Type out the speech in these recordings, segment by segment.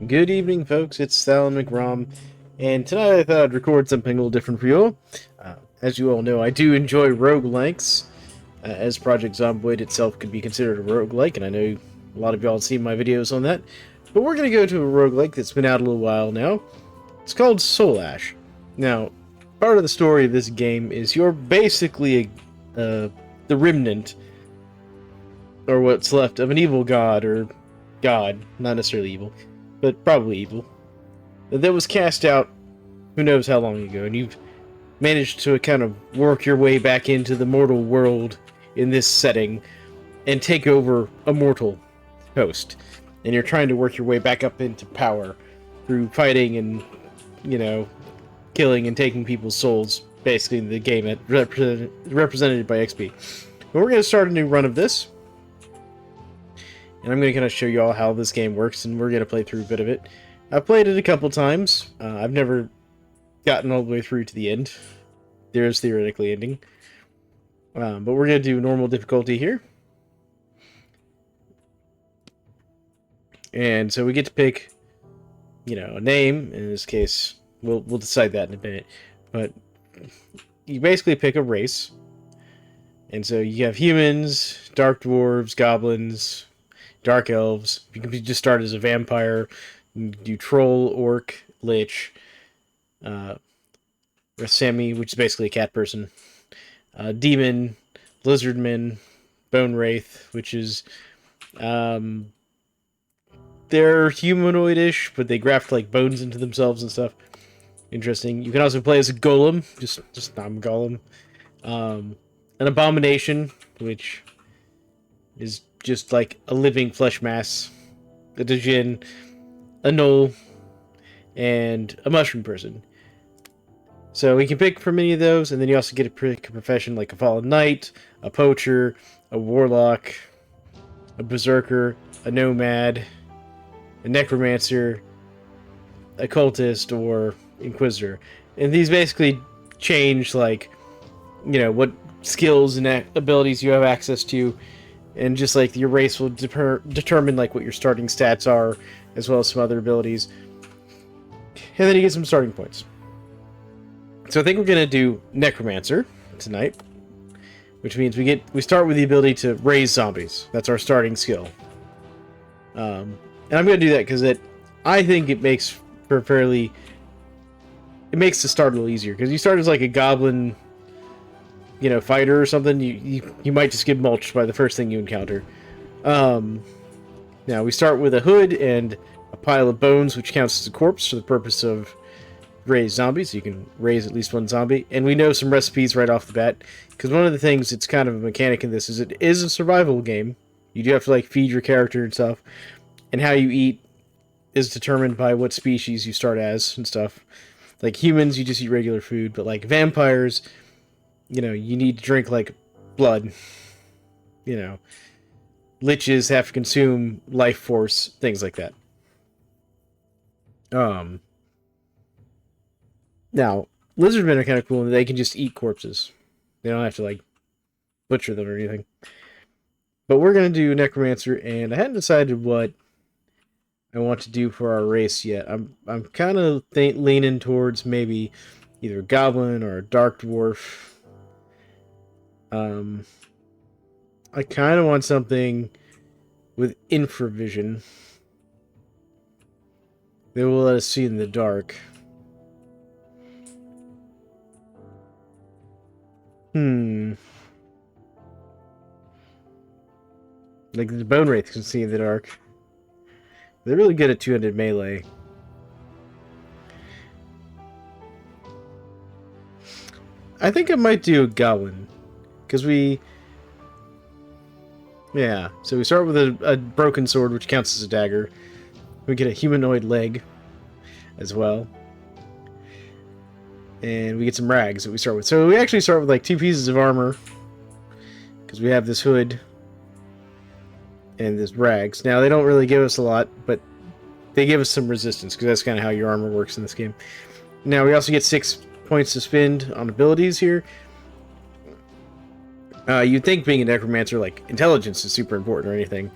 Good evening, folks. It's Alan McRom, and tonight I thought I'd record something a little different for you all. As you all know, I do enjoy roguelikes, as Project Zomboid itself could be considered a roguelike, and I know a lot of y'all have seen my videos on that. But we're going to go to a roguelike that's been out a little while now. It's called Soulash. Now, part of the story of this game is you're basically the remnant, or what's left, of an evil god, or god, not necessarily evil, but probably evil, that was cast out who knows how long ago, and you've managed to kind of work your way back into the mortal world in this setting and take over a mortal host. And you're trying to work your way back up into power through fighting and, you know, killing and taking people's souls, basically in the game represented by XP. But we're going to start a new run of this. And I'm going to kind of show you all how this game works, and we're going to play through a bit of it. I've played it a couple times. I've never gotten all the way through to the end. There is theoretically ending. But we're going to do normal difficulty here. And so we get to pick, you know, a name. In this case, we'll decide that in a minute. But you basically pick a race. And so you have humans, dark dwarves, goblins, dark elves. You can just start as a vampire. You can do troll, orc, lich, Sami, which is basically a cat person, demon, lizardman, bone wraith, which is they're humanoid-ish, but they graft like bones into themselves and stuff. Interesting. You can also play as a golem, just non-golem. An abomination, which is just like a living flesh mass, a djinn, a gnoll, and a mushroom person. So we can pick from any of those, and then you also get to pick a profession like a fallen knight, a poacher, a warlock, a berserker, a nomad, a necromancer, a cultist, or inquisitor. And these basically change, like, you know, what skills and abilities you have access to. And just like your race will determine like what your starting stats are, as well as some other abilities. And then you get some starting points. So I think we're gonna do Necromancer tonight, which means we start with the ability to raise zombies. That's our starting skill. And I'm gonna do that because I think it makes for it makes the start a little easier, because you start as like a goblin, you know, fighter or something. You might just get mulched by the first thing you encounter. Now we start with a hood and a pile of bones, which counts as a corpse for the purpose of raise zombies. You can raise at least one zombie, and we know some recipes right off the bat, because one of the things it's kind of a mechanic in this is it is a survival game. You do have to like feed your character and stuff, and how you eat is determined by what species you start as and stuff. Like humans, you just eat regular food, but like vampires, you know, you need to drink, like, blood. You know, liches have to consume life force, things like that. Now, lizardmen are kind of cool, and they can just eat corpses. They don't have to, like, butcher them or anything. But we're going to do Necromancer, and I hadn't decided what I want to do for our race yet. I'm kind of leaning towards maybe either a goblin or a dark dwarf. I kind of want something with infravision. They will let us see in the dark. Like the bone wraith can see in the dark. They're really good at two-handed melee. I think I might do a goblin, because yeah, so we start with a broken sword, which counts as a dagger. We get a humanoid leg as well. And we get some rags that we start with. So we actually start with like 2 pieces of armor, because we have this hood and this rags. Now, they don't really give us a lot, but they give us some resistance, because that's kind of how your armor works in this game. Now, we also get 6 points to spend on abilities here. You'd think being a necromancer, like, intelligence is super important or anything.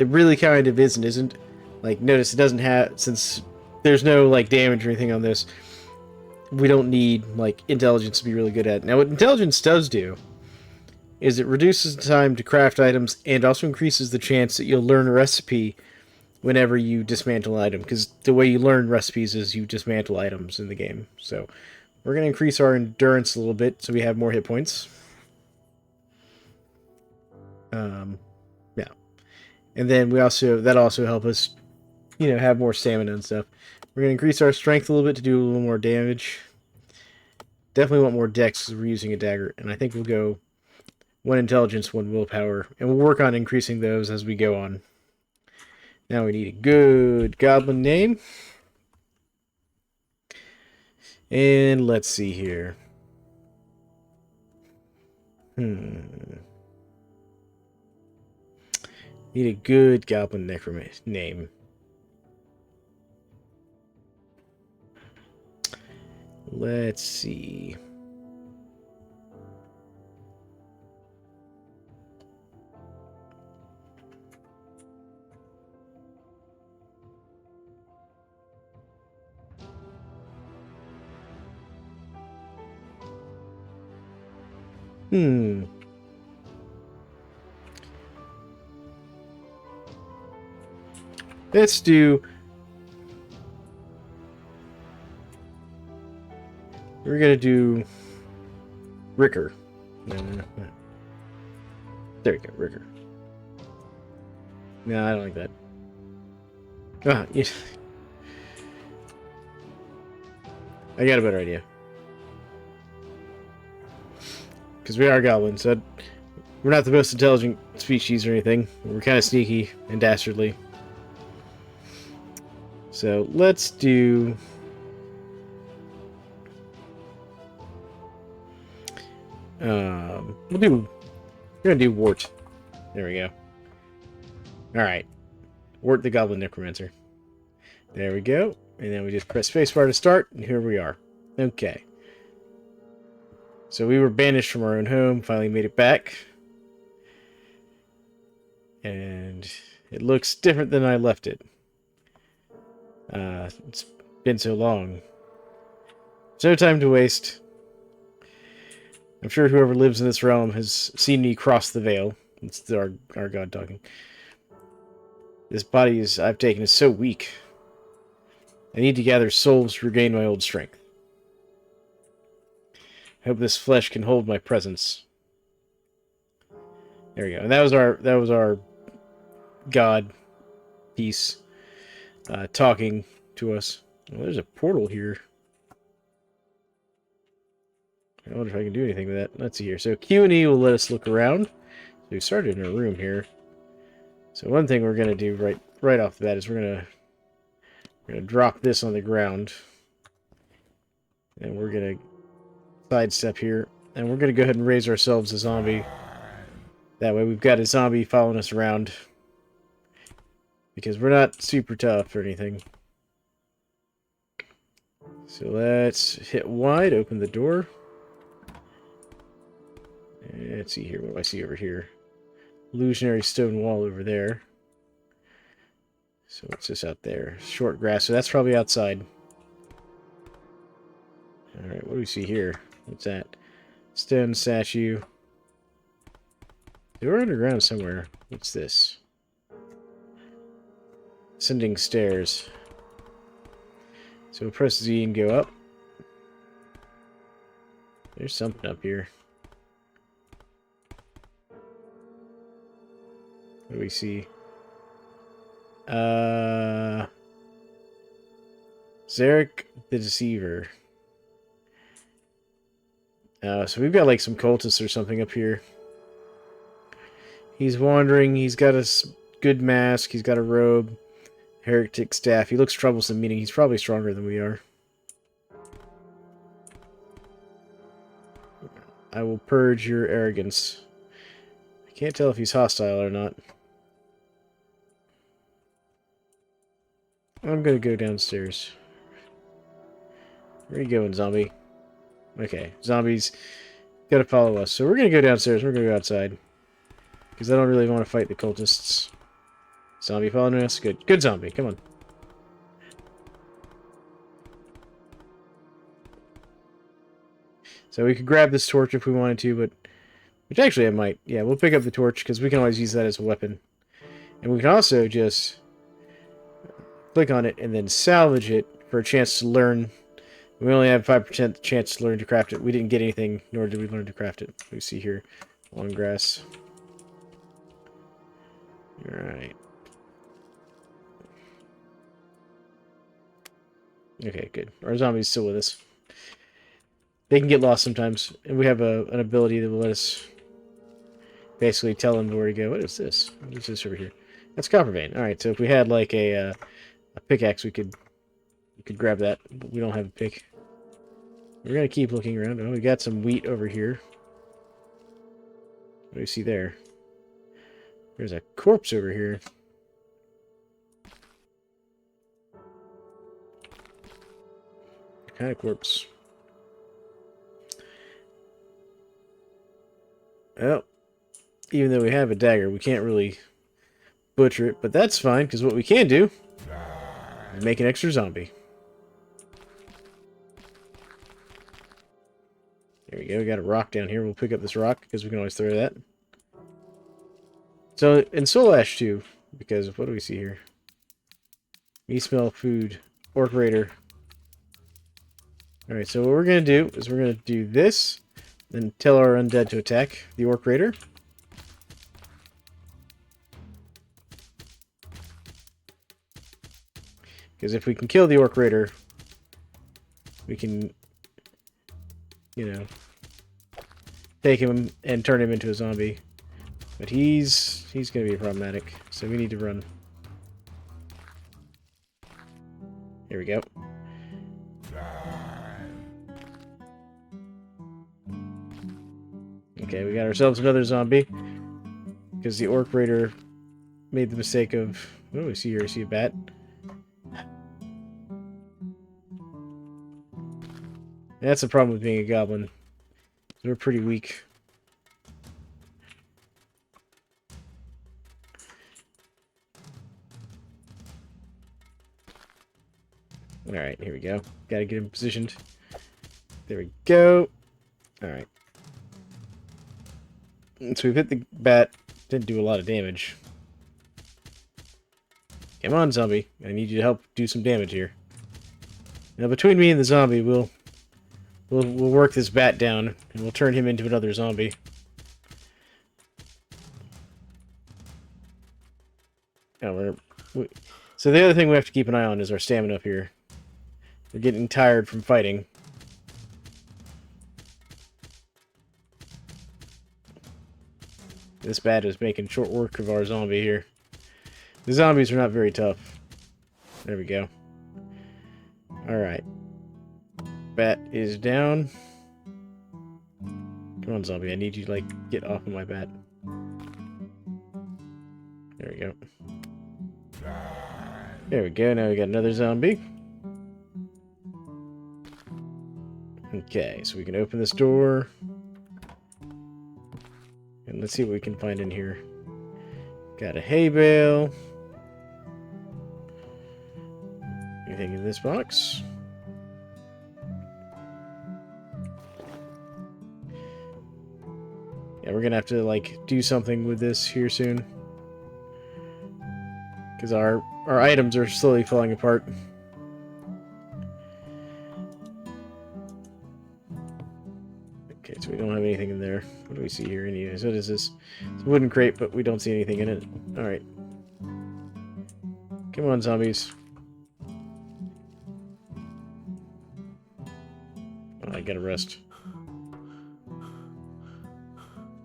it really kind of is and isn't. Like, notice it doesn't have, since there's no, like, damage or anything on this, we don't need, like, intelligence to be really good at it. Now, what intelligence does do is it reduces the time to craft items and also increases the chance that you'll learn a recipe whenever you dismantle an item, because the way you learn recipes is you dismantle items in the game. So we're going to increase our endurance a little bit so we have more hit points. Yeah. And then that'll also help us, have more stamina and stuff. We're going to increase our strength a little bit to do a little more damage. Definitely want more dex because we're using a dagger. And I think we'll go 1 intelligence, 1 willpower. And we'll work on increasing those as we go on. Now we need a good goblin name. And let's see here. Need a good Goblin Necromancer name. Let's see. Let's do... We're gonna do... Ricker. There we go, Ricker. No, I don't like that. Ah, yeah. I got a better idea. Because we are goblins, so we're not the most intelligent species or anything. We're kind of sneaky and dastardly. So let's do... we're gonna do Wort. There we go. Alright. Wort the Goblin Necromancer. There we go. And then we just press spacebar to start, and here we are. Okay. So we were banished from our own home, finally made it back. And it looks different than I left it. It's been so long. There's no time to waste. I'm sure whoever lives in this realm has seen me cross the veil. It's our god talking. This body I've taken is so weak. I need to gather souls to regain my old strength. I hope this flesh can hold my presence. There we go. And that was our god piece talking to us. Well, there's a portal here. I wonder if I can do anything with that. Let's see here. So Q and E will let us look around. So we've started in a room here. So one thing we're gonna do right off the bat is we're gonna drop this on the ground. And we're gonna sidestep here. And we're gonna go ahead and raise ourselves a zombie. That way we've got a zombie following us around. Because we're not super tough or anything. So let's hit wide, open the door. Let's see here. What do I see over here? Illusionary stone wall over there. So what's this out there? Short grass. So that's probably outside. Alright, what do we see here? What's that? Stone statue. They were underground somewhere. What's this? Ascending stairs. So we'll press Z and go up. There's something up here. What do we see? Zarek the Deceiver. So we've got like some cultists or something up here. He's wandering. He's got a good mask. He's got a robe. Heretic staff. He looks troublesome, meaning he's probably stronger than we are. I will purge your arrogance. I can't tell if he's hostile or not. I'm gonna go downstairs. Where are you going, zombie? Okay, zombies gotta follow us. So we're gonna go downstairs. We're gonna go outside. Because I don't really want to fight the cultists. Zombie following us. Good. Good zombie. Come on. So we could grab this torch if we wanted to, but... Which actually I might. Yeah, we'll pick up the torch, because we can always use that as a weapon. And we can also just... click on it, and then salvage it for a chance to learn. We only have 5% chance to learn to craft it. We didn't get anything, nor did we learn to craft it. We see here. Long grass. Alright. Okay, good. Our zombie's still with us. They can get lost sometimes, and we have an ability that will let us basically tell them where to go. What is this? What is this over here? That's copper vein. Alright, so if we had like a pickaxe, we could grab that, but we don't have a pick. We're gonna keep looking around. Oh, we got some wheat over here. What do you see there? There's a corpse over here. What kind of corpse? Well, even though we have a dagger, we can't really butcher it, but that's fine, because what we can do is make an extra zombie. There we go, we got a rock down here. We'll pick up this rock, because we can always throw that. So, in Soulash too, because what do we see here? Me smell food. Orc Raider. Alright, so what we're going to do is we're going to do this, then tell our undead to attack the Orc Raider. Because if we can kill the Orc Raider, we can, you know, take him and turn him into a zombie. But he's going to be problematic, so we need to run. Here we go. Okay, we got ourselves another zombie. Because the Orc Raider made the mistake of... What do we see here? I see a bat. That's the problem with being a goblin. We're pretty weak. Alright, here we go. Gotta get him positioned. There we go. Alright. So we've hit the bat. Didn't do a lot of damage. Come on, zombie. I need you to help do some damage here. Now, between me and the zombie, we'll work this bat down, and we'll turn him into another zombie. Now so the other thing we have to keep an eye on is our stamina up here. We're getting tired from fighting. This bat is making short work of our zombie here. The zombies are not very tough. There we go. Alright. Bat is down. Come on, zombie. I need you to, like, get off of my bat. There we go. There we go. Now we got another zombie. Okay, so we can open this door. And let's see what we can find in here. Got a hay bale. Anything in this box? Yeah, we're gonna have to, like, do something with this here soon. Because our items are slowly falling apart. Okay, so we don't have anything in there. What do we see here? Anyways, what is this? It's a wooden crate, but we don't see anything in it. Alright. Come on, zombies. Oh, I gotta rest.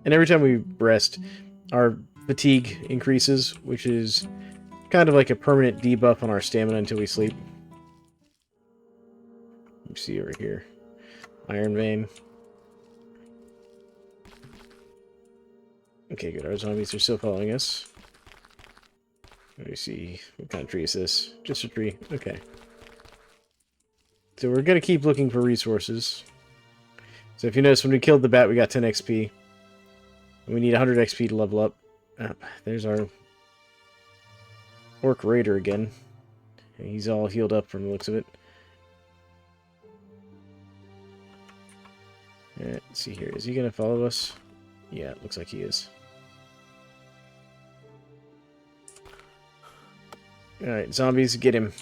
And every time we rest, our fatigue increases, which is kind of like a permanent debuff on our stamina until we sleep. Let me see over here. Iron vein. Okay, good. Our zombies are still following us. Let me see. What kind of tree is this? Just a tree. Okay. So we're going to keep looking for resources. So if you notice, when we killed the bat, we got 10 XP. And we need 100 XP to level up. There's our... Orc Raider again. He's all healed up from the looks of it. Let's see here. Is he going to follow us? Yeah, it looks like he is. Alright, zombies, get him.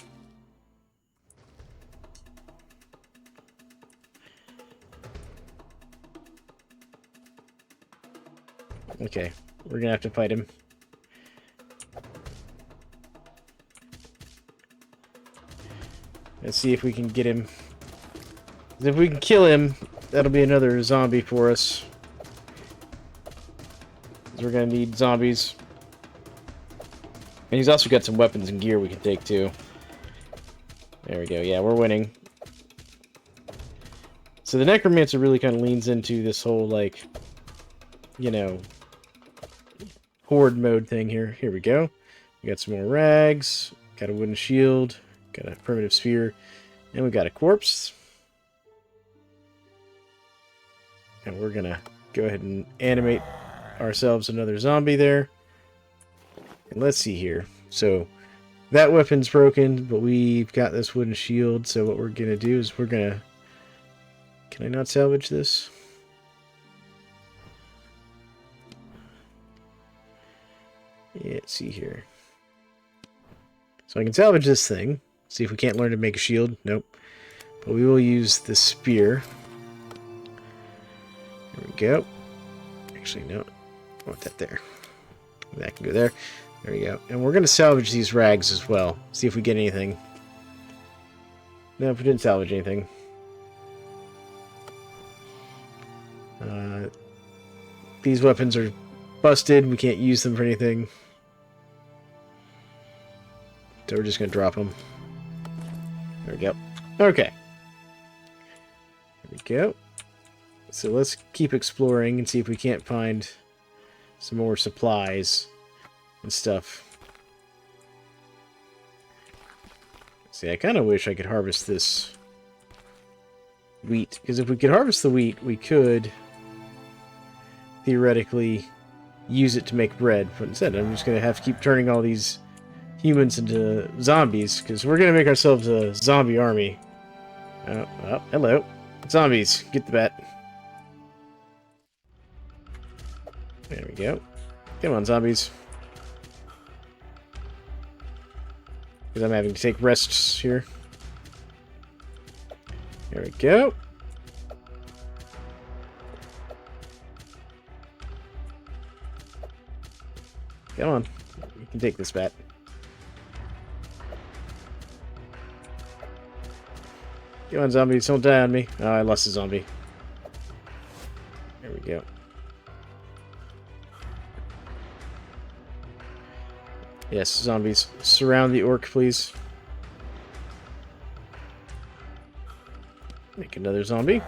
Okay, we're gonna have to fight him. Let's see if we can get him. If we can kill him, that'll be another zombie for us. We're gonna need zombies. And he's also got some weapons and gear we can take too. There we go. Yeah, we're winning. So the Necromancer really kind of leans into this whole, like, you know, horde mode thing here. Here we go. We got some more rags. Got a wooden shield. Got a primitive spear. And we got a corpse. And we're gonna go ahead and animate ourselves another zombie there. And let's see here. So that weapon's broken, but we've got this wooden shield. So what we're gonna do is we're gonna... Can I not salvage this? Yeah, let's see here. So I can salvage this thing. See if we can't learn to make a shield. Nope. But we will use the spear. There we go. Actually, no. I want that there. That can go there. There we go. And we're going to salvage these rags as well. See if we get anything. No, if we didn't salvage anything. These weapons are busted. We can't use them for anything. So we're just going to drop them. There we go. Okay. There we go. So let's keep exploring and see if we can't find some more supplies and stuff. See, I kind of wish I could harvest this wheat. Because if we could harvest the wheat, we could theoretically use it to make bread. But instead, I'm just going to have to keep turning all these humans into zombies, because we're going to make ourselves a zombie army. Oh, hello. Zombies, get the bat. There we go. Come on, zombies. Because I'm having to take rests here. There we go. Come on. You can take this bat. Come on, zombies. Don't die on me. Oh, I lost a zombie. There we go. Yes, zombies. Surround the orc, please. Make another zombie.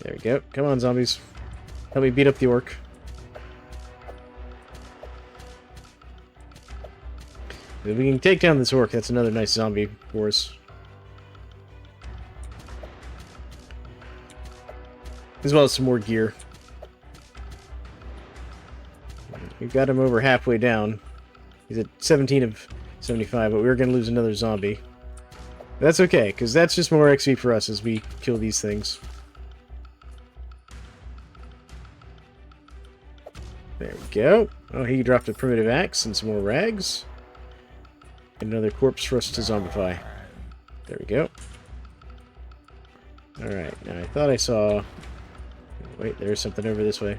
There we go. Come on, zombies. Help me beat up the orc. If we can take down this orc, that's another nice zombie for us. As well as some more gear. We've got him over halfway down. He's at 17 of 75, but we're going to lose another zombie. That's okay, because that's just more XP for us as we kill these things. There we go. Oh, he dropped a primitive axe and some more rags. And another corpse for us to zombify. There we go. Alright, now I thought I saw... Wait, there's something over this way.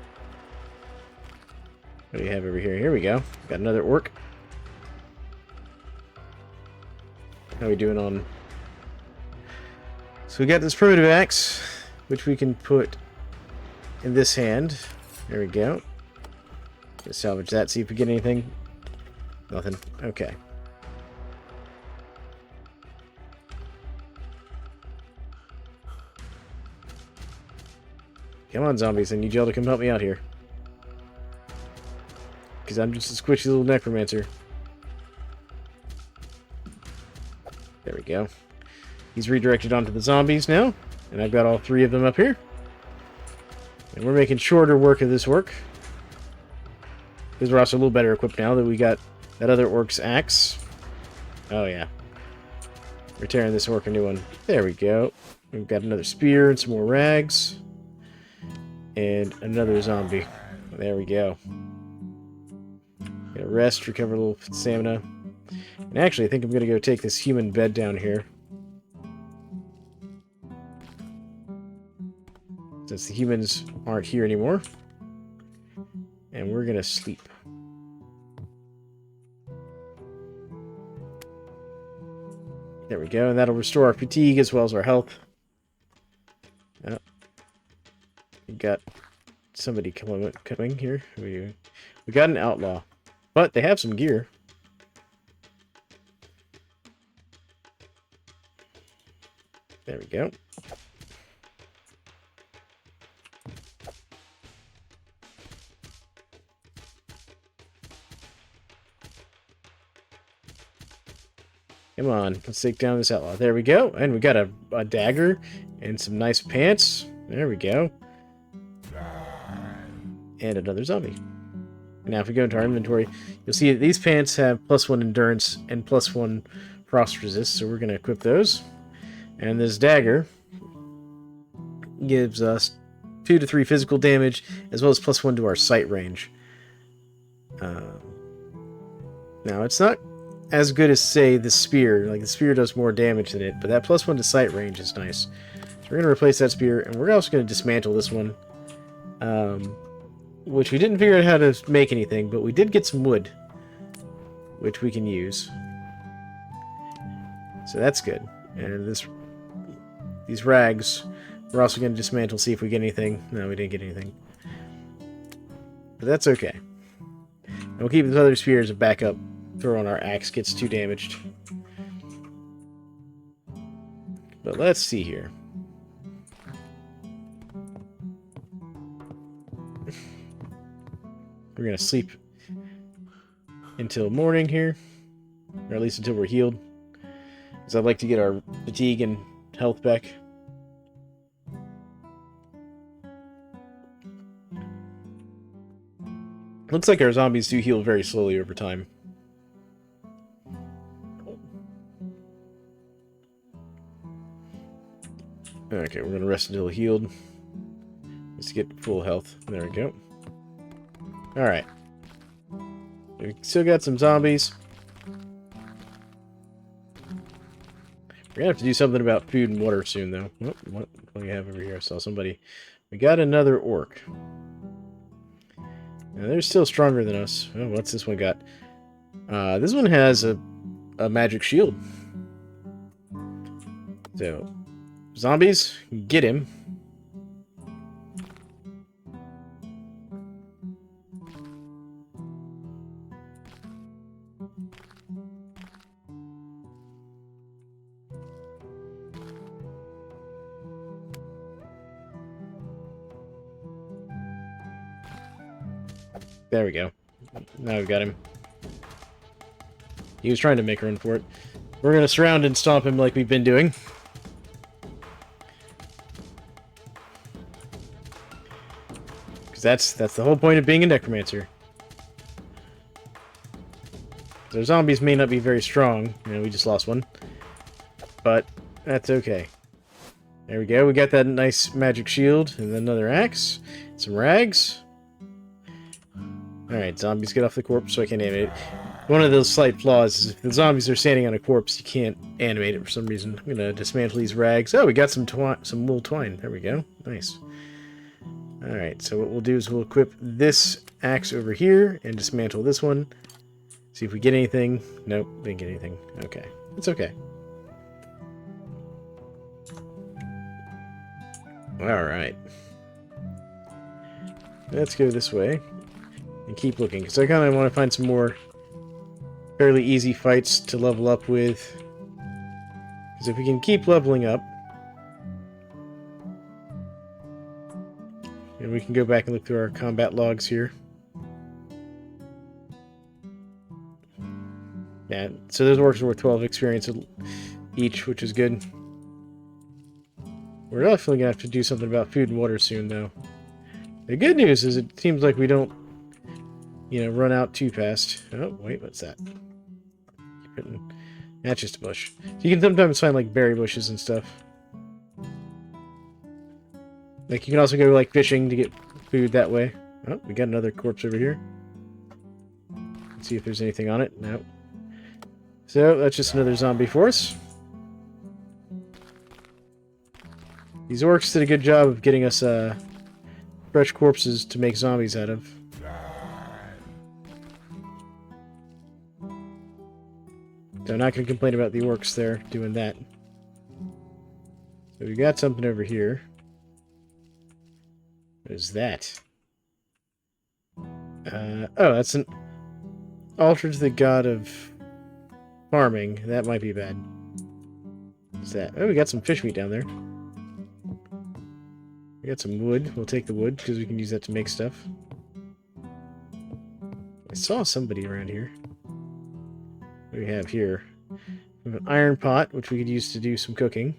What do you have over here? Here we go. Got another orc. How are we doing on... So we got this primitive axe, which we can put in this hand. There we go. Just salvage that, see if we get anything. Nothing. Okay. Come on, zombies. I need y'all to come help me out here. because I'm just a squishy little necromancer. There we go. He's redirected onto the zombies now, and I've got all 3 of them up here. And we're making shorter work of this work, because we're also a little better equipped now that we got that other orc's axe. Oh yeah. We're tearing this orc a new one. There we go. We've got another spear and some more rags. And another zombie. There we go. Gonna rest, recover a little stamina. And actually, I think I'm gonna go take this human bed down here. Since the humans aren't here anymore. And we're gonna sleep. There we go, and that'll restore our fatigue as well as our health. Oh. We got somebody coming here. We got an outlaw. But they have some gear. There we go. Come on, let's take down this outlaw. There we go. And we got a dagger and some nice pants. There we go. And another zombie. Now if we go into our inventory, you'll see that these pants have +1 endurance and +1 frost resist, so we're going to equip those. And this dagger gives us 2 to 3 physical damage, as well as +1 to our sight range. Now it's not as good as, say, the spear. Like, the spear does more damage than it, but that +1 to sight range is nice. So we're going to replace that spear, and we're also going to dismantle this one. Which we didn't figure out how to make anything, but we did get some wood, which we can use. So that's good. And these rags, we're also going to dismantle, see if we get anything. No, we didn't get anything. But that's okay. And we'll keep the other spear as a backup. Throw on our axe gets too damaged. But let's see here. We're going to sleep until morning here. Or at least until we're healed. Because I'd like to get our fatigue and health back. Looks like our zombies do heal very slowly over time. Okay, we're going to rest until healed. Just to get full health. There we go. Alright. We still got some zombies. We're going to have to do something about food and water soon, though. Oh, what do we have over here? I saw somebody. We got another orc. Now, they're still stronger than us. Oh, what's this one got? This one has a magic shield. So, zombies, get him. There we go. Now we've got him. He was trying to make a run for it. We're going to surround and stomp him like we've been doing. Because that's the whole point of being a necromancer. Their zombies may not be very strong. You know, we just lost one. But that's okay. There we go. We got that nice magic shield and then another axe. Some rags. Alright, zombies, get off the corpse so I can animate it. One of those slight flaws is if the zombies are standing on a corpse, you can't animate it for some reason. I'm going to dismantle these rags. Oh, we got some wool twine. There we go. Nice. Alright, so what we'll do is we'll equip this axe over here and dismantle this one. See if we get anything. Nope, didn't get anything. Okay. It's okay. Alright. Let's go this way. And keep looking, because I kind of want to find some more fairly easy fights to level up with. Because if we can keep leveling up, and we can go back and look through our combat logs here. Yeah, so those orcs are worth 12 experience each, which is good. We're definitely gonna have to do something about food and water soon, though. The good news is it seems like we don't, you know, run out too fast. Oh, wait, what's that? That's just a bush. So you can sometimes find, like, berry bushes and stuff. Like, you can also go, like, fishing to get food that way. Oh, we got another corpse over here. Let's see if there's anything on it. No. So, that's just another zombie for us. These orcs did a good job of getting us, fresh corpses to make zombies out of. So I'm not going to complain about the orcs there doing that. So we got something over here. What is that? Oh, that's an altar to the god of farming. That might be bad. What's that? Oh, we got some fish meat down there. We got some wood. We'll take the wood because we can use that to make stuff. I saw somebody around here. What do we have here? We have an iron pot, which we could use to do some cooking.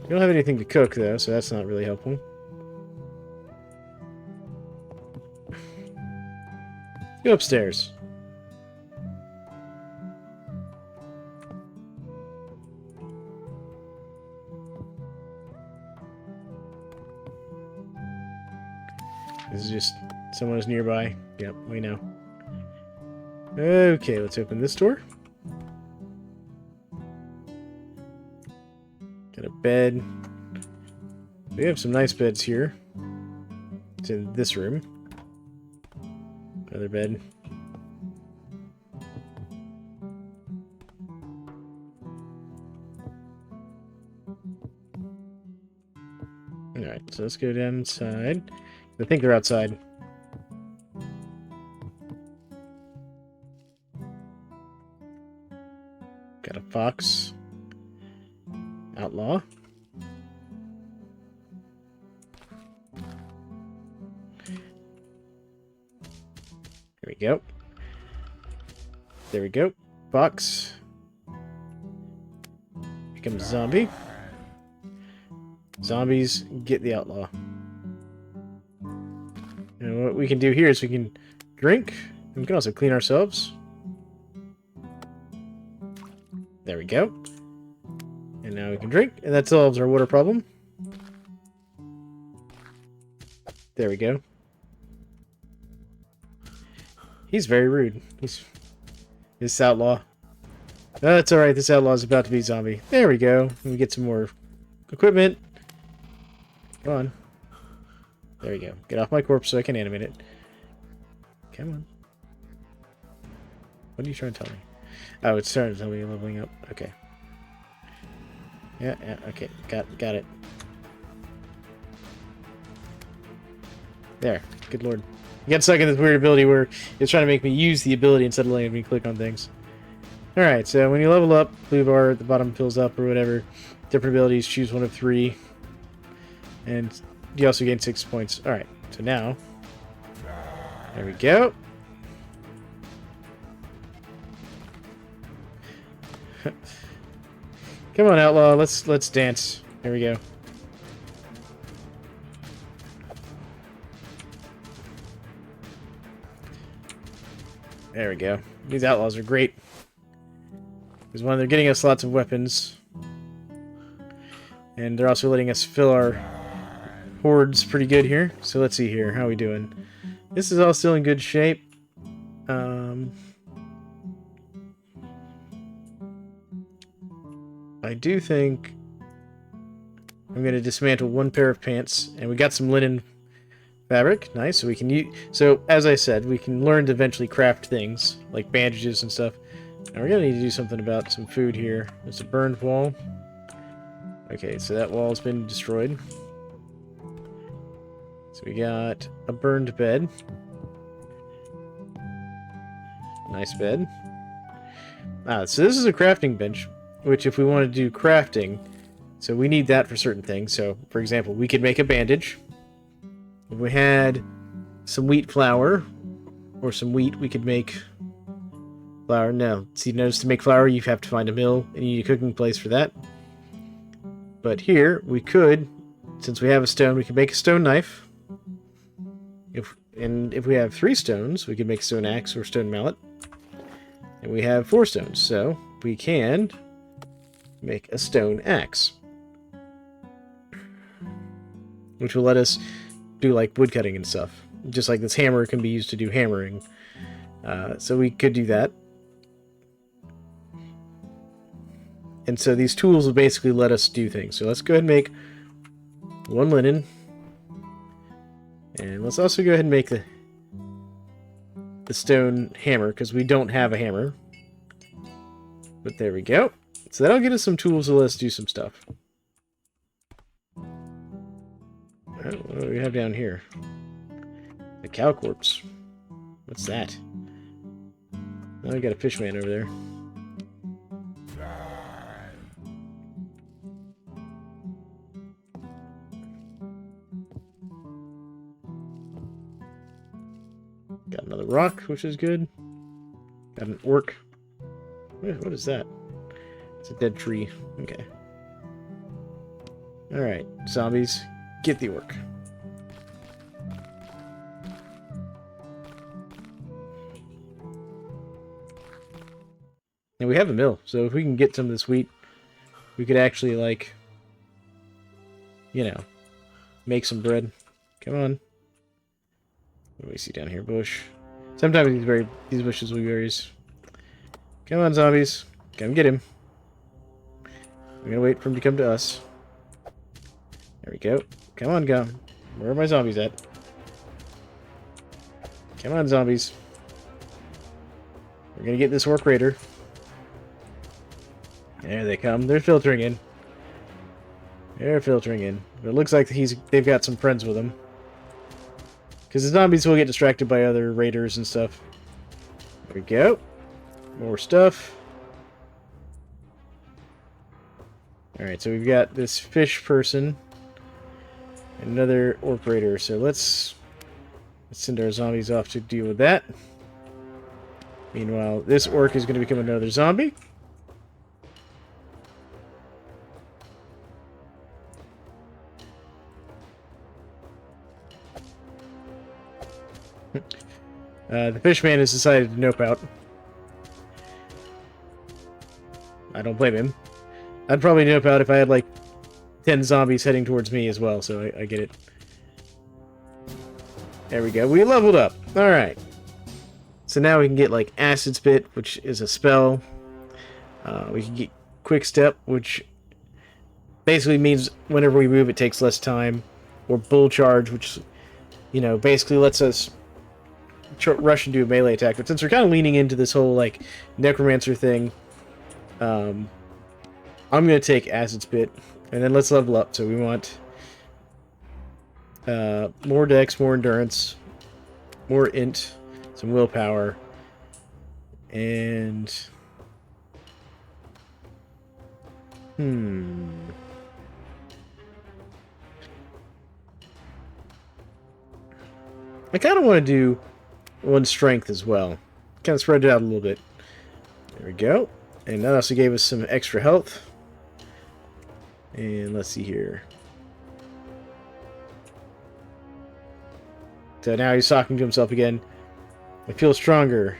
We don't have anything to cook, though, so that's not really helpful. Go upstairs. This is just someone who's nearby. Yep, we know. Okay, let's open this door. Got a bed. We have some nice beds here. It's in this room. Another bed. Alright, so let's go down inside. I think they're outside. Got a fox. Outlaw. There we go. There we go. Fox. Becomes a zombie. Zombies get the outlaw. And what we can do here is we can drink. And we can also clean ourselves. There we go. And now we can drink, and that solves our water problem. There we go. He's very rude. He's this outlaw. That's alright, this outlaw is about to be a zombie. There we go. And we get some more equipment. Come on. There we go. Get off my corpse so I can animate it. Come on. What are you trying to tell me? Oh, it's starting to tell me you're leveling up. Okay. Yeah, okay. Got it. There. Good lord. You got stuck in this weird ability where it's trying to make me use the ability instead of letting me click on things. Alright, so when you level up, blue bar at the bottom fills up or whatever. Different abilities, choose one of 3. And you also gain 6 points. Alright, so now... There we go. Come on, outlaw. Let's dance. There we go. There we go. These outlaws are great. Because one, they're getting us lots of weapons. And they're also letting us fill our hordes pretty good here. So let's see here. How are we doing? This is all still in good shape. I do think I'm going to dismantle 1 pair of pants. And we got some linen fabric. Nice. So we can use... So, as I said, we can learn to eventually craft things, like bandages and stuff. And we're going to need to do something about some food here. There's a burned wall. Okay, so that wall's been destroyed. So we got a burned bed. Nice bed. So this is a crafting bench, which if we want to do crafting, so we need that for certain things. So, for example, we could make a bandage. If we had some wheat flour, or some wheat, we could make Flour, no. See, notice to make flour, you have to find a mill, and you need a cooking place for that. But here, we could, since we have a stone, we can make a stone knife. If we have 3 stones, we can make a stone axe or stone mallet. And we have 4 stones, so we can make a stone axe. Which will let us do, like, woodcutting and stuff. Just like this hammer can be used to do hammering. So we could do that. And so these tools will basically let us do things. So let's go ahead and make 1 linen. And let's also go ahead and make the stone hammer, because we don't have a hammer. But there we go. So that'll get us some tools to let us do some stuff. What do we have down here? A cow corpse. What's that? Oh, we got a fish man over there. Got another rock, which is good. Got an orc. What is that? It's a dead tree. Okay. Alright, zombies, get the orc. And we have a mill, so if we can get some of this wheat, we could actually, like, you know, make some bread. Come on. What do we see down here? Bush. Sometimes these bushes will be berries. Come on, zombies. Come get him. We're gonna wait for him to come to us. There we go. Come on, go. Where are my zombies at? Come on, zombies. We're gonna get this orc raider. There they come. They're filtering in. They're filtering in. But it looks like they've got some friends with them. Because the zombies will get distracted by other raiders and stuff. There we go. More stuff. Alright, so we've got this fish person. And another orc raider. So let's send our zombies off to deal with that. Meanwhile, this orc is going to become another zombie. The fishman has decided to nope out. I don't blame him. I'd probably nope out if I had like 10 zombies heading towards me as well, so I get it. There we go. We leveled up. Alright. So now we can get like Acid Spit, which is a spell. We can get Quick Step, which basically means whenever we move it takes less time. Or Bull Charge, which, you know, basically lets us rush and do a melee attack. But since we're kind of leaning into this whole like necromancer thing, I'm gonna take Acid Spit, and then let's level up. So we want more dex, more endurance, more int, some willpower, and I kind of want to do one strength as well. Kind of spread it out a little bit. There we go. And that also gave us some extra health. And let's see here. So now he's talking to himself again. I feel stronger.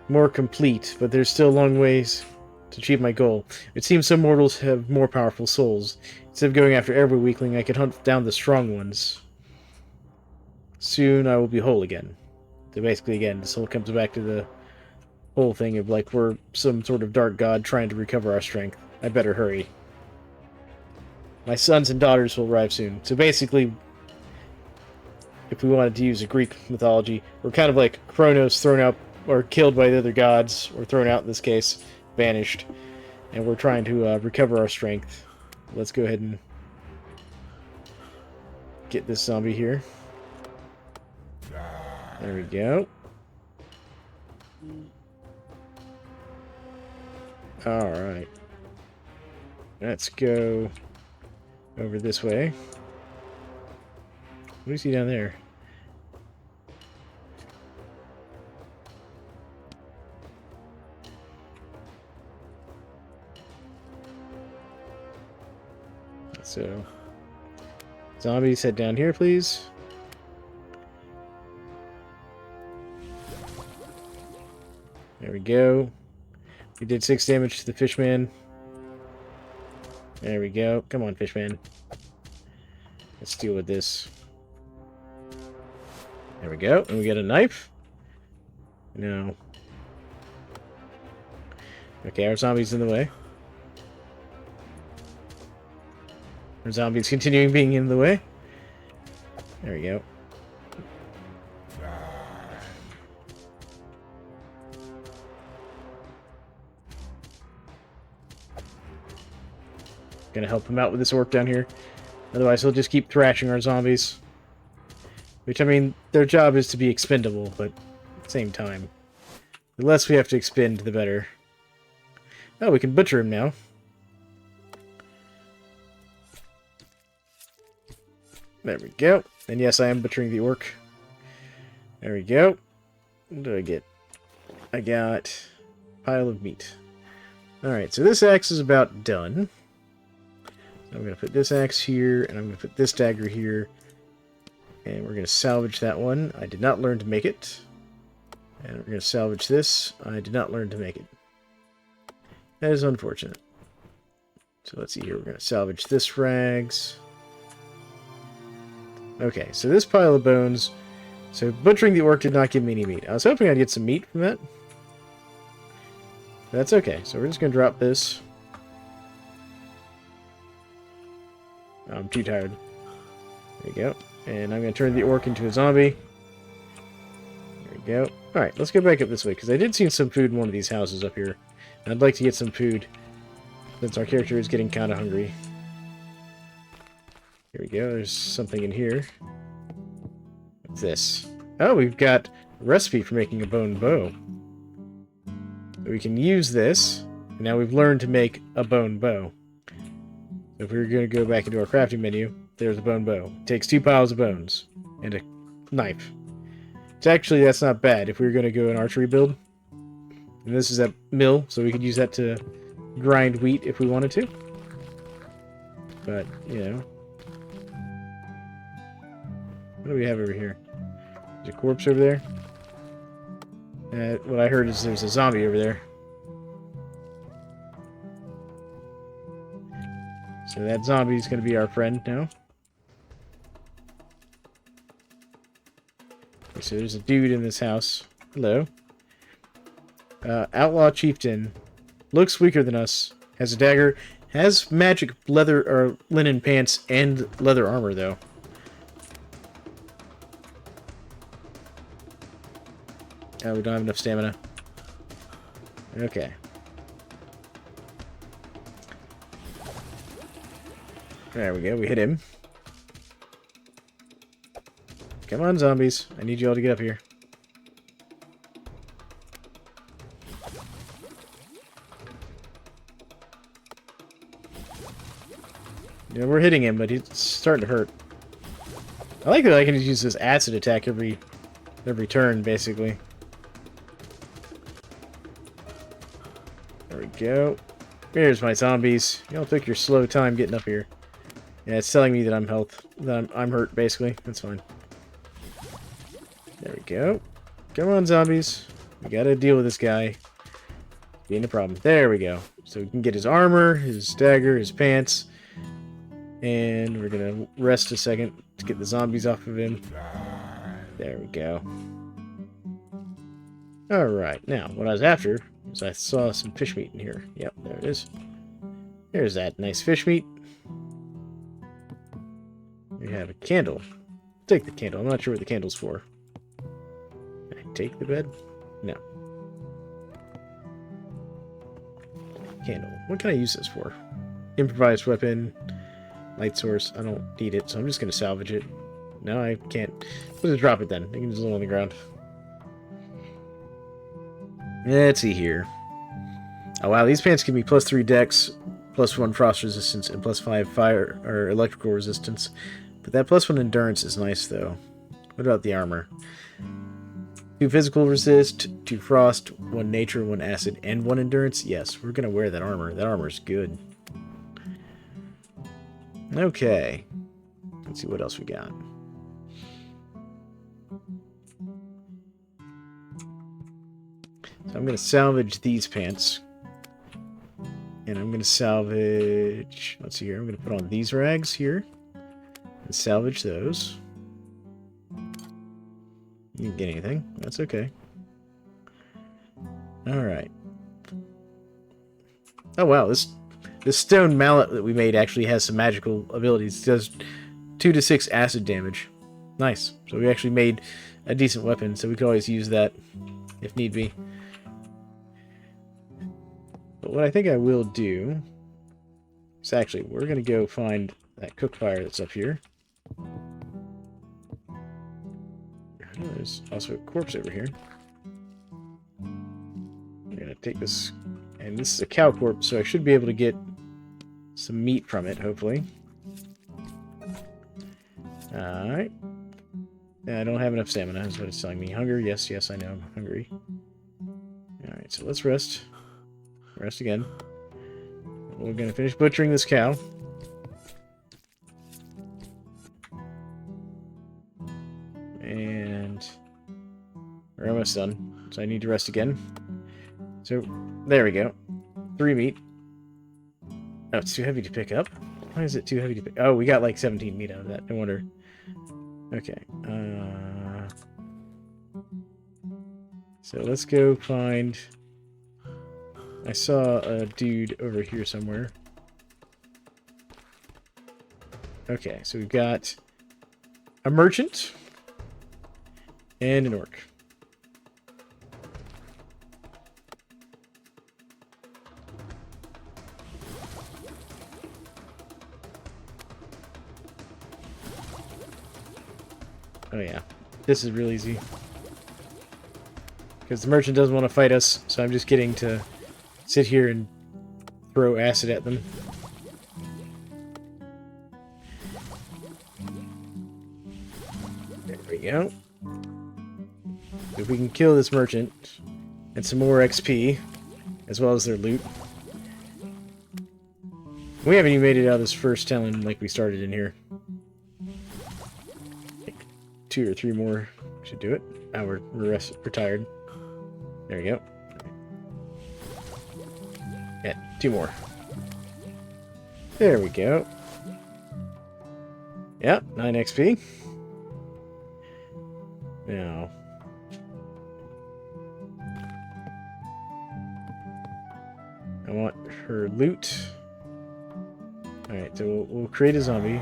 More complete, but there's still long ways to achieve my goal. It seems some mortals have more powerful souls. Instead of going after every weakling, I can hunt down the strong ones. Soon I will be whole again. So basically, again, this whole comes back to the whole thing of like we're some sort of dark god trying to recover our strength. I better hurry. My sons and daughters will arrive soon. So basically, if we wanted to use a Greek mythology, we're kind of like Kronos thrown out or killed by the other gods, or thrown out in this case, vanished, and we're trying to recover our strength. Let's go ahead and get this zombie here. There we go. Alright. Let's go over this way. What do you see down there? So, zombies, head down here, please. There we go. We did 6 damage to the fishman. There we go. Come on, fishman. Let's deal with this. There we go. And we get a knife. No. Okay, our zombie's in the way. Our zombie's continuing being in the way. There we go. Gonna help him out with this orc down here. Otherwise, he'll just keep thrashing our zombies. Which, I mean, their job is to be expendable, but at the same time, the less we have to expend, the better. Oh, we can butcher him now. There we go. And yes, I am butchering the orc. There we go. What do I get? I got a pile of meat. Alright, so this axe is about done. I'm going to put this axe here, and I'm going to put this dagger here. And we're going to salvage that one. I did not learn to make it. And we're going to salvage this. I did not learn to make it. That is unfortunate. So let's see here. We're going to salvage this rags. Okay, so this pile of bones. So butchering the orc did not give me any meat. I was hoping I'd get some meat from that. That's okay. So we're just going to drop this. I'm too tired. There we go. And I'm going to turn the orc into a zombie. There we go. Alright, let's go back up this way, because I did see some food in one of these houses up here. I'd like to get some food, since our character is getting kind of hungry. Here we go. There's something in here. What's this? Oh, we've got a recipe for making a bone bow. So we can use this. And now we've learned to make a bone bow. So if we were going to go back into our crafting menu, there's a bone bow. It takes 2 piles of bones and a knife. So actually, that's not bad if we were going to go an archery build. And this is a mill, so we could use that to grind wheat if we wanted to. But, you know. What do we have over here? There's a corpse over there. What I heard is there's a zombie over there. So that zombie's going to be our friend now. Okay, so there's a dude in this house. Hello. Outlaw chieftain. Looks weaker than us. Has a dagger. Has magic leather or linen pants and leather armor, though. Oh, we don't have enough stamina. Okay. There we go, we hit him. Come on, zombies. I need you all to get up here. Yeah, we're hitting him, but he's starting to hurt. I like that I can just use this acid attack every turn, basically. There we go. Here's my zombies. Y'all took your slow time getting up here. Yeah, it's telling me that I'm hurt, basically. That's fine. There we go. Come on, zombies. We gotta deal with this guy being a problem. There we go. So we can get his armor, his dagger, his pants. And we're gonna rest a second to get the zombies off of him. There we go. Alright, now, what I was after was I saw some fish meat in here. Yep, there it is. There's that nice fish meat. We have a candle. Take the candle. I'm not sure what the candle's for. Can I take the bed? No. Candle. What can I use this for? Improvised weapon. Light source. I don't need it, so I'm just going to salvage it. No, I can't. Let's just drop it then. I can just leave it on the ground. Let's see here. Oh wow, these pants give me +3 dex, +1 frost resistance, and +5 fire or electrical resistance. But that +1 endurance is nice, though. What about the armor? 2 physical resist, 2 frost, 1 nature, 1 acid, and 1 endurance? Yes, we're going to wear that armor. That armor's good. Okay. Let's see what else we got. So I'm going to salvage these pants. And I'm going to salvage... Let's see here. I'm going to put on these rags here. And salvage those. You didn't get anything. That's okay. Alright. Oh wow, this stone mallet that we made actually has some magical abilities. It does 2 to 6 acid damage. Nice. So we actually made a decent weapon, so we could always use that if need be. But what I think I will do is actually, we're going to go find that cook fire that's up here. There's also a corpse over here. I'm going to take this, and this is a cow corpse, so I should be able to get some meat from it, hopefully. Alright. I don't have enough stamina, is what it's telling me. Hunger? Yes, yes, I know, I'm hungry. Alright, so let's rest. Rest again. We're going to finish butchering this cow. And we're almost done. So I need to rest again. So, there we go. 3 meat. Oh, it's too heavy to pick up? Why is it too heavy to pick? Oh, we got like 17 meat out of that. No wonder. Okay. So let's go find... I saw a dude over here somewhere. Okay, so we've got a merchant and an orc. Oh yeah, this is real easy. Because the merchant doesn't want to fight us, so I'm just getting to sit here and throw acid at them. There we go. If we can kill this merchant and some more XP, as well as their loot. We haven't even made it out of this first town like we started in here. Like 2 or 3 more should do it. Now we're retired. There we go. Yeah, 2 more. There we go. Yep, 9 XP. Now, I want her loot. Alright, so we'll create a zombie.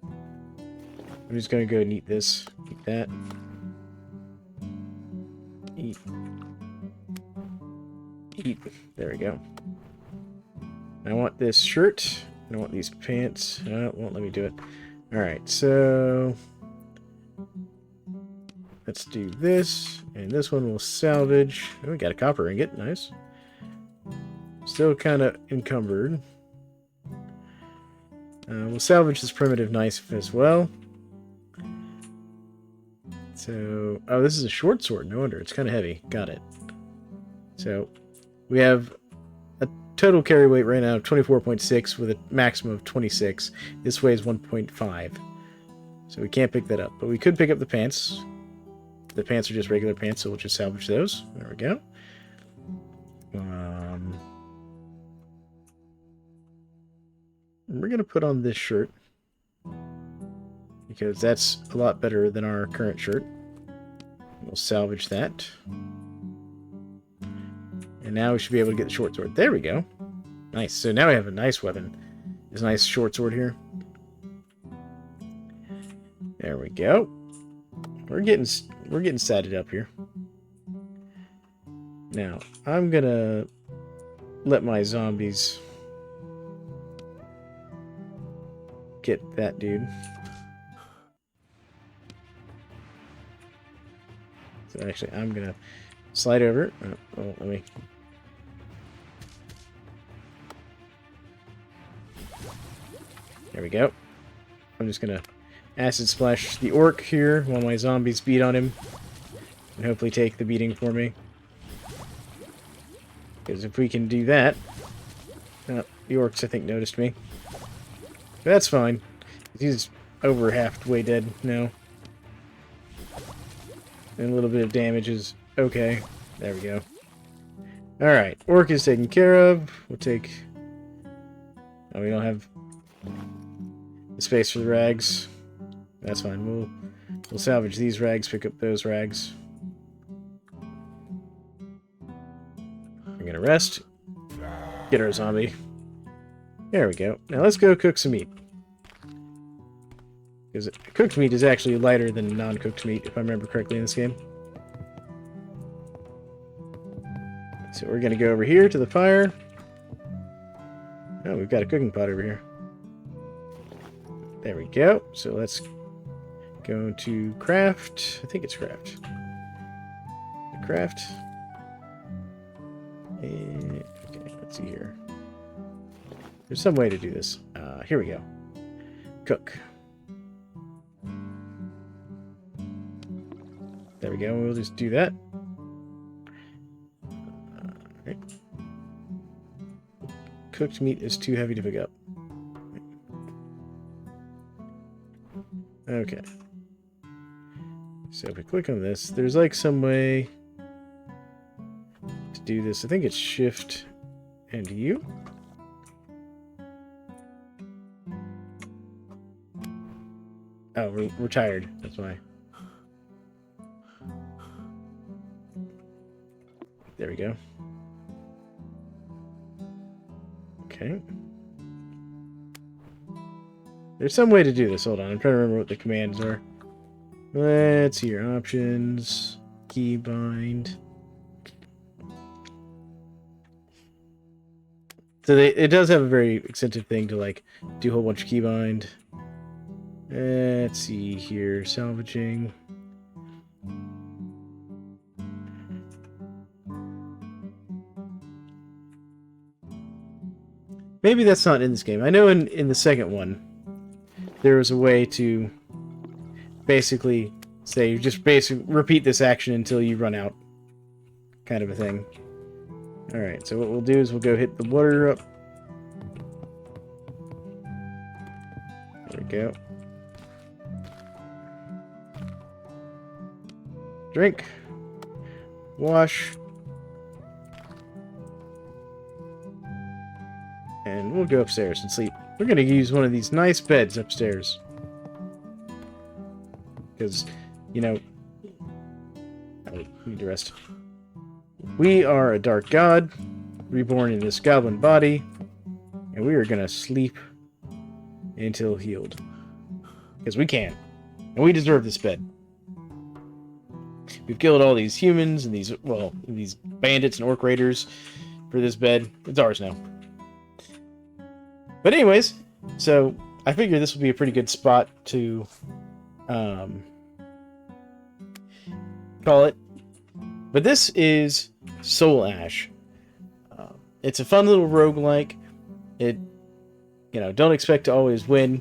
I'm just gonna go and eat this. Eat that. Eat. Eat. There we go. I want this shirt. I want these pants. No, it won't let me do it. Alright, so... let's do this. And this one we'll salvage. Oh, we got a copper ingot. Nice. Still kind of encumbered. We'll salvage this primitive knife as well. So... oh, this is a short sword. No wonder. It's kind of heavy. Got it. So... we have a total carry weight right now of 24.6 with a maximum of 26. This weighs 1.5. So we can't pick that up. But we could pick up the pants. The pants are just regular pants, so we'll just salvage those. There we go. We're going to put on this shirt. Because that's a lot better than our current shirt. We'll salvage that. And now we should be able to get the short sword. There we go. Nice. So now we have a nice weapon. This nice short sword here. There we go. We're getting satted up here. Now, I'm gonna let my zombies get that dude. So actually, I'm gonna slide over. Oh, let me. There we go. I'm just gonna acid splash the orc here while my zombies beat on him. And hopefully take the beating for me. Because if we can do that... oh, the orcs, I think, noticed me. That's fine. He's over halfway dead now. And a little bit of damage is okay. There we go. Alright, Orc is taken care of. We'll take... Oh, we don't have the space for the rags. That's fine. We'll salvage these rags, pick up those rags. We're gonna rest. Get our zombie. There we go. Now let's go cook some meat. Because cooked meat is actually lighter than non-cooked meat, if I remember correctly in this game. So we're going to go over here to the fire. Oh, we've got a cooking pot over here. There we go. So let's go to craft. I think it's craft. Craft. And, okay, let's see here. There's some way to do this. Here we go. Cook. There we go. We'll just do that. Right. Cooked meat is too heavy to pick up. Okay. So if we click on this, there's like some way to do this. I think it's Shift and U. Oh, we're tired. That's why. There we go. Okay. There's some way to do this. Hold on. I'm trying to remember what the commands are. Let's see your options. Keybind. So it does have a very extensive thing to like do a whole bunch of keybind. Let's see here. Salvaging. Maybe that's not in this game. I know in the second one, there was a way to basically say, just repeat this action until you run out. Kind of a thing. Alright, so what we'll do is we'll go hit the water up. There we go. Drink. Wash. And we'll go upstairs and sleep. We're going to use one of these nice beds upstairs. Because, you know... I need to rest. We are a dark god, reborn in this goblin body, and we are going to sleep until healed. Because we can. And we deserve this bed. We've killed all these humans and these bandits and orc raiders for this bed. It's ours now. But anyways, so I figure this will be a pretty good spot to call it. But this is Soulash. It's a fun little roguelike. Don't expect to always win.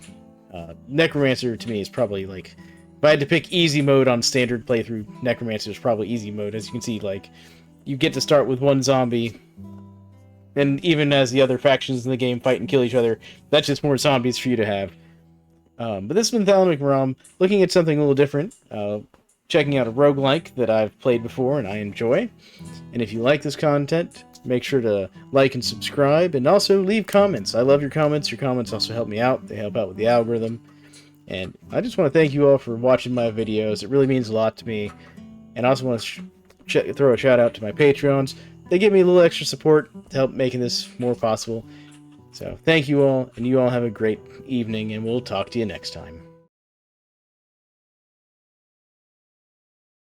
Necromancer to me is probably like, if I had to pick easy mode on standard playthrough, Necromancer is probably easy mode. As you can see, like, you get to start with one zombie. And even as the other factions in the game fight and kill each other, that's just more zombies for you to have. But this has been Thalamic Rom, looking at something a little different. Checking out a roguelike that I've played before and I enjoy. And if you like this content, make sure to like and subscribe. And also leave comments. I love your comments. Your comments also help me out. They help out with the algorithm. And I just want to thank you all for watching my videos. It really means a lot to me. And I also want to throw a shout out to my Patreons. They give me a little extra support to help making this more possible. So thank you all, and you all have a great evening, and we'll talk to you next time.